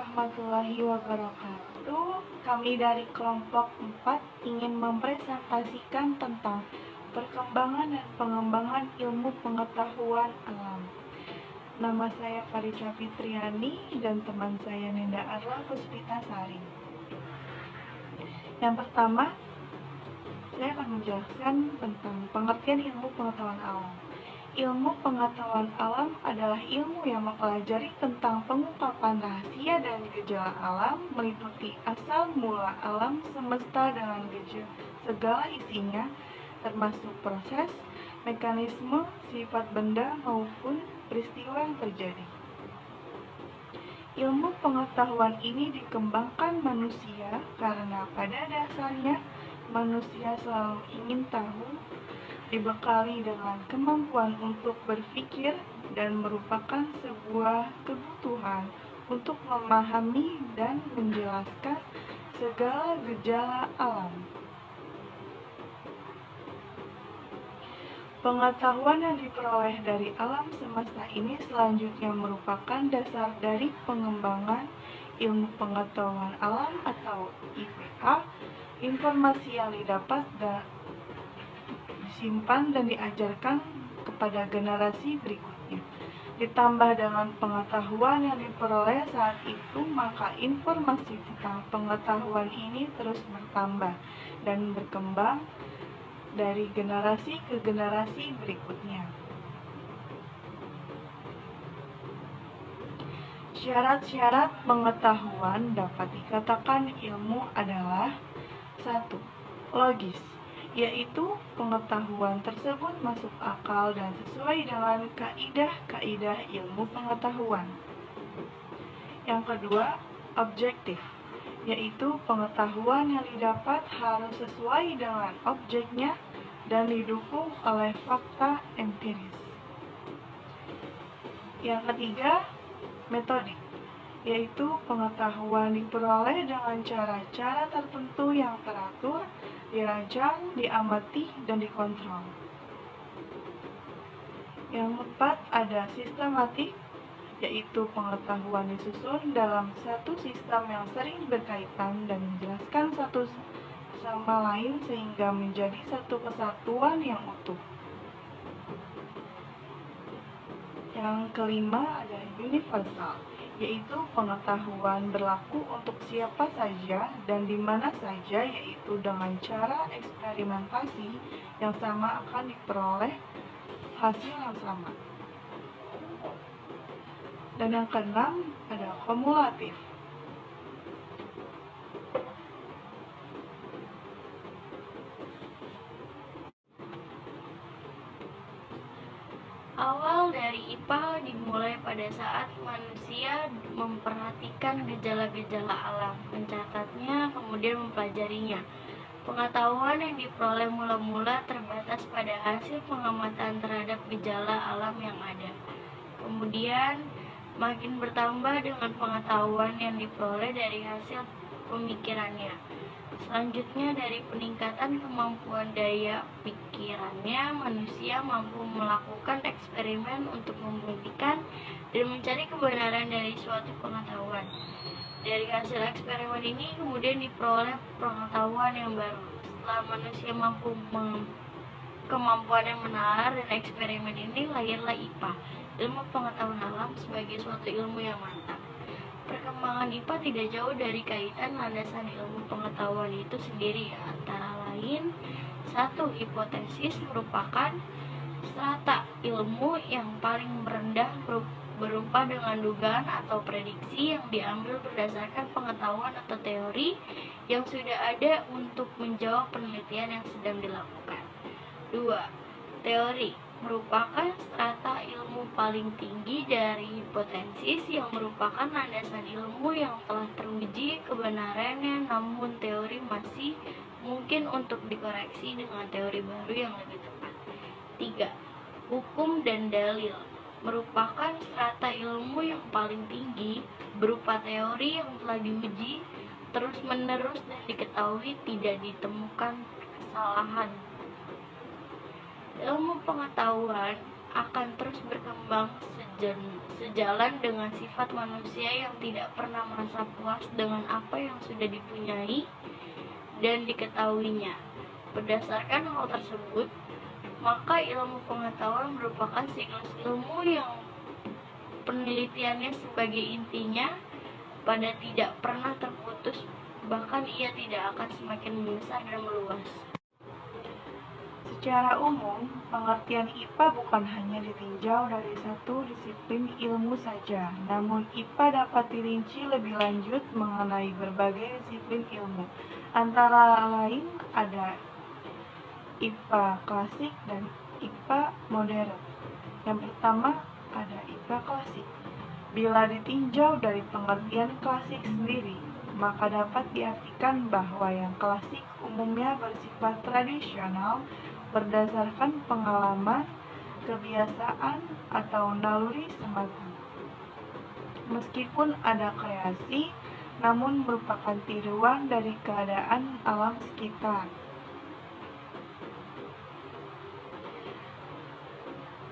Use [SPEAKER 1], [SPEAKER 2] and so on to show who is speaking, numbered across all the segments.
[SPEAKER 1] warahmatullahi wabarakatuh. Kami dari kelompok 4 ingin mempresentasikan tentang perkembangan dan pengembangan ilmu pengetahuan alam. Nama saya Farisha Fitriani dan teman saya Nenda Arla Puspitasari. Yang pertama, saya akan menjelaskan tentang pengertian ilmu pengetahuan alam. Ilmu pengetahuan alam adalah ilmu yang mempelajari tentang pengungkapan rahasia dan gejala alam, meliputi asal mula alam semesta dengan segala isinya, termasuk proses, mekanisme, sifat benda maupun peristiwa yang terjadi. Ilmu pengetahuan ini dikembangkan manusia karena pada dasarnya manusia selalu ingin tahu, dibekali dengan kemampuan untuk berpikir dan merupakan sebuah kebutuhan untuk memahami dan menjelaskan segala gejala alam. Pengetahuan yang diperoleh dari alam semesta ini selanjutnya merupakan dasar dari pengembangan ilmu pengetahuan alam atau IPA. Informasi yang didapat disimpan dan diajarkan kepada generasi berikutnya. Ditambah dengan pengetahuan yang diperoleh saat itu, maka informasi tentang pengetahuan ini terus bertambah dan berkembang dari generasi ke generasi berikutnya. Syarat-syarat pengetahuan dapat dikatakan ilmu adalah 1. Logis, yaitu pengetahuan tersebut masuk akal dan sesuai dengan kaidah-kaidah ilmu pengetahuan. Yang kedua, objektif, yaitu pengetahuan yang didapat harus sesuai dengan objeknya dan didukung oleh fakta empiris. Yang ketiga, metodik, yaitu pengetahuan diperoleh dengan cara-cara tertentu yang teratur, dirancang, diamati, dan dikontrol. Yang keempat, ada sistematik, yaitu pengetahuan disusun dalam satu sistem yang sering berkaitan dan menjelaskan satu sama lain sehingga menjadi satu kesatuan yang utuh. Yang kelima, ada universal, yaitu pengetahuan berlaku untuk siapa saja dan di mana saja, yaitu dengan cara eksperimentasi yang sama akan diperoleh hasil yang sama. Dan yang keenam, ada kumulatif.
[SPEAKER 2] Awal dari IPA dimulai pada saat manusia memperhatikan gejala-gejala alam, mencatatnya, kemudian mempelajarinya. Pengetahuan yang diperoleh mula-mula terbatas pada hasil pengamatan terhadap gejala alam yang ada. Kemudian makin bertambah dengan pengetahuan yang diperoleh dari hasil pemikirannya. Selanjutnya, dari peningkatan kemampuan daya pikirannya, manusia mampu melakukan eksperimen untuk membuktikan dan mencari kebenaran dari suatu pengetahuan. Dari hasil eksperimen ini kemudian diperoleh pengetahuan yang baru. Setelah manusia mampu kemampuan yang menalar dan eksperimen ini, lahirlah IPA, ilmu pengetahuan alam, sebagai suatu ilmu yang mantap. Perkembangan IPA tidak jauh dari kaitan landasan ilmu pengetahuan itu sendiri, antara lain 1. Hipotesis merupakan strata ilmu yang paling rendah berupa dengan dugaan atau prediksi yang diambil berdasarkan pengetahuan atau teori yang sudah ada untuk menjawab penelitian yang sedang dilakukan. 2. Teori merupakan strata ilmu paling tinggi dari hipotesis yang merupakan landasan ilmu yang telah teruji kebenarannya, namun teori masih mungkin untuk dikoreksi dengan teori baru yang lebih tepat. 3. Hukum dan dalil merupakan strata ilmu yang paling tinggi berupa teori yang telah diuji terus-menerus dan diketahui tidak ditemukan kesalahan. Ilmu pengetahuan akan terus berkembang sejalan dengan sifat manusia yang tidak pernah merasa puas dengan apa yang sudah dipunyai dan diketahuinya. Berdasarkan hal tersebut, maka ilmu pengetahuan merupakan siklus ilmu yang penelitiannya sebagai intinya pada tidak pernah terputus, bahkan ia tidak akan semakin membesar dan meluas.
[SPEAKER 1] Secara umum, pengertian IPA bukan hanya ditinjau dari satu disiplin ilmu saja, namun IPA dapat dirinci lebih lanjut mengenai berbagai disiplin ilmu. Antara lain ada IPA klasik dan IPA modern. Yang pertama ada IPA klasik. Bila ditinjau dari pengertian klasik sendiri, maka dapat diartikan bahwa yang klasik umumnya bersifat tradisional berdasarkan pengalaman, kebiasaan, atau naluri semata. Meskipun ada kreasi, namun merupakan tiruan dari keadaan alam sekitar.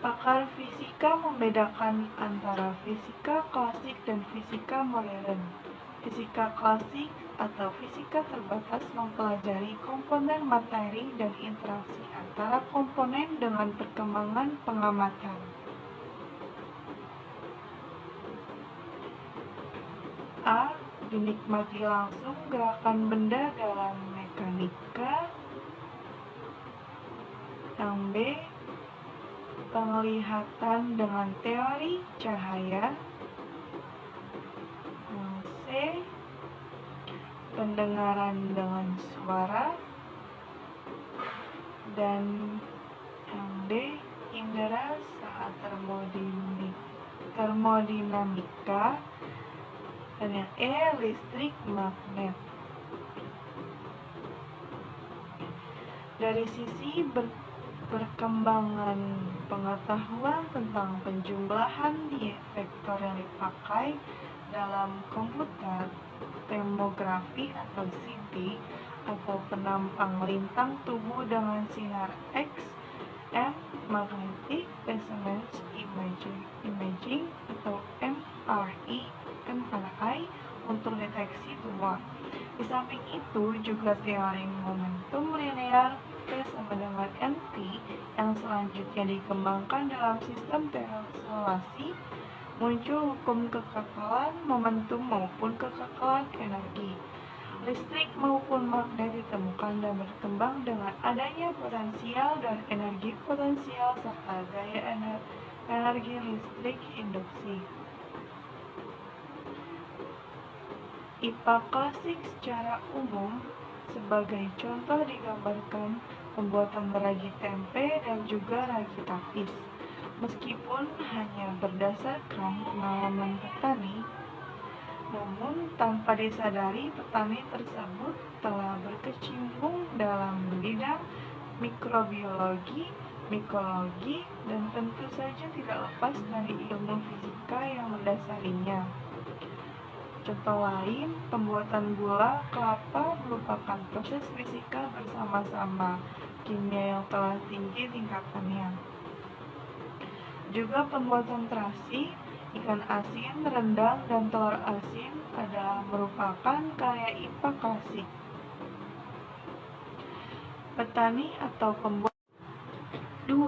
[SPEAKER 1] Pakar fisika membedakan antara fisika klasik dan fisika modern. Fisika klasik atau fisika terbatas mempelajari komponen materi dan interaksi antara komponen dengan perkembangan pengamatan. A. Dinikmati langsung gerakan benda dalam mekanika. Yang B. Penglihatan dengan teori cahaya. Yang C. Pendengaran dengan suara. Dan yang D. Indera saat termodinamika. Dan yang E. Listrik magnet. Dari sisi perkembangan pengetahuan tentang penjumlahan vektor yang dipakai dalam komputer, tomografi atau CT, atau penampang lintang tubuh dengan sinar X, M, magnetic resonance imaging atau MRI untuk deteksi tumor. Di samping itu juga teori momentum linear P sama dengan mt yang selanjutnya dikembangkan dalam sistem translasi. Muncul hukum kekekalan momentum maupun kekekalan energi. Listrik maupun magnet ditemukan dan berkembang dengan adanya potensial dan energi potensial serta gaya energi listrik induksi. IPA klasik secara umum sebagai contoh digambarkan pembuatan ragi tempe dan juga ragi tapis. Meskipun hanya berdasarkan pengalaman petani, namun tanpa disadari petani tersebut telah berkecimpung dalam bidang mikrobiologi, mikologi, dan tentu saja tidak lepas dari ilmu fisika yang mendasarinya. Contoh lain, pembuatan gula kelapa merupakan proses fisika bersama-sama kimia yang telah tinggi tingkatannya. Juga pembuatan terasi, ikan asin, rendang, dan telur asin adalah merupakan karya IPA klasik. Petani atau pembuat.
[SPEAKER 2] 2.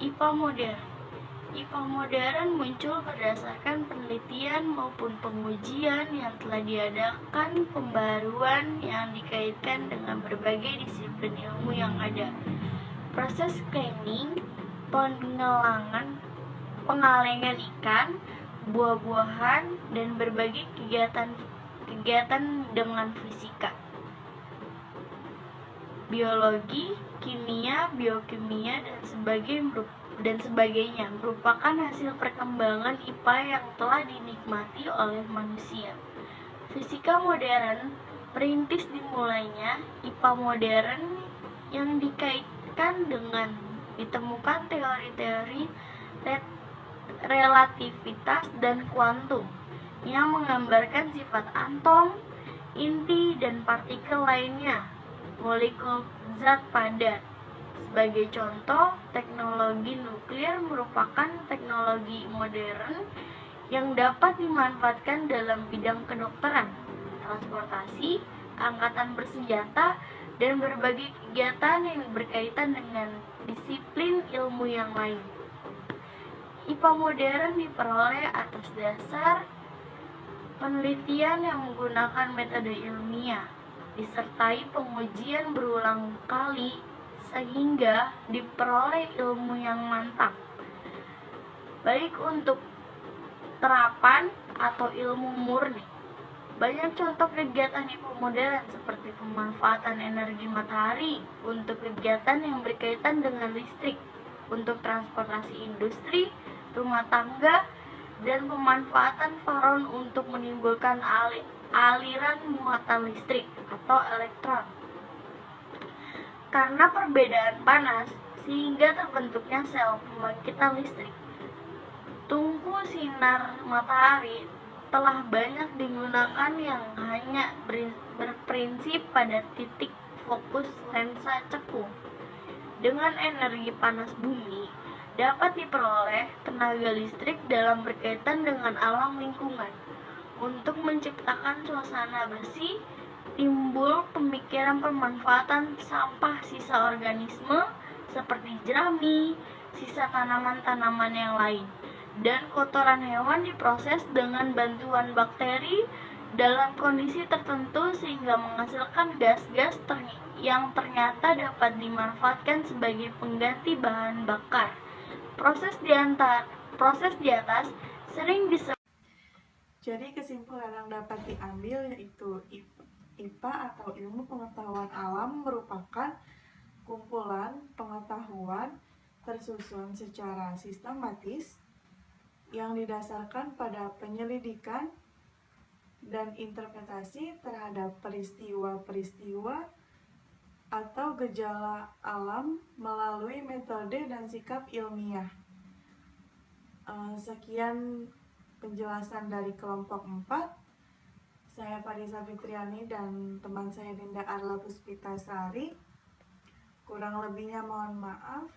[SPEAKER 2] IPA modern. IPA modern muncul berdasarkan penelitian maupun pengujian yang telah diadakan, pembaruan yang dikaitkan dengan berbagai disiplin ilmu yang ada. Proses cleaning, pengalengan ikan, buah-buahan, dan berbagai kegiatan dengan fisika, biologi, kimia, biokimia, dan sebagainya merupakan hasil perkembangan IPA yang telah dinikmati oleh manusia. Fisika modern perintis dimulainya IPA modern yang dikaitkan dengan ditemukan teori-teori relativitas dan kuantum yang menggambarkan sifat atom, inti, dan partikel lainnya, molekul zat padat. Sebagai contoh, teknologi nuklir merupakan teknologi modern yang dapat dimanfaatkan dalam bidang kedokteran, transportasi, angkatan bersenjata, dan berbagai kegiatan yang berkaitan dengan disiplin ilmu yang lain. IPA modern diperoleh atas dasar penelitian yang menggunakan metode ilmiah, disertai pengujian berulang kali sehingga diperoleh ilmu yang mantap, baik untuk terapan atau ilmu murni. Banyak contoh kegiatan IPA modern seperti pemanfaatan energi matahari untuk kegiatan yang berkaitan dengan listrik, untuk transportasi industri, rumah tangga, dan pemanfaatan varon untuk menimbulkan aliran muatan listrik atau elektron. Karena perbedaan panas, sehingga terbentuknya sel pembangkitan listrik. Tungku sinar matahari telah banyak digunakan yang hanya berprinsip pada titik fokus lensa cekung. Dengan energi panas bumi, dapat diperoleh tenaga listrik dalam berkaitan dengan alam lingkungan. Untuk menciptakan suasana bersih, timbul pemikiran pemanfaatan sampah sisa organisme seperti jerami, sisa tanaman-tanaman yang lain, dan kotoran hewan diproses dengan bantuan bakteri dalam kondisi tertentu sehingga menghasilkan gas-gas yang ternyata dapat dimanfaatkan sebagai pengganti bahan bakar. Proses di atas sering disebut.
[SPEAKER 1] Jadi kesimpulan yang dapat diambil yaitu IPA atau ilmu pengetahuan alam merupakan kumpulan pengetahuan tersusun secara sistematis yang didasarkan pada penyelidikan dan interpretasi terhadap peristiwa-peristiwa atau gejala alam melalui metode dan sikap ilmiah. Sekian penjelasan dari kelompok 4. Saya Farisa Fitriani dan teman saya Dinda Arla Puspitasari. Kurang lebihnya mohon maaf.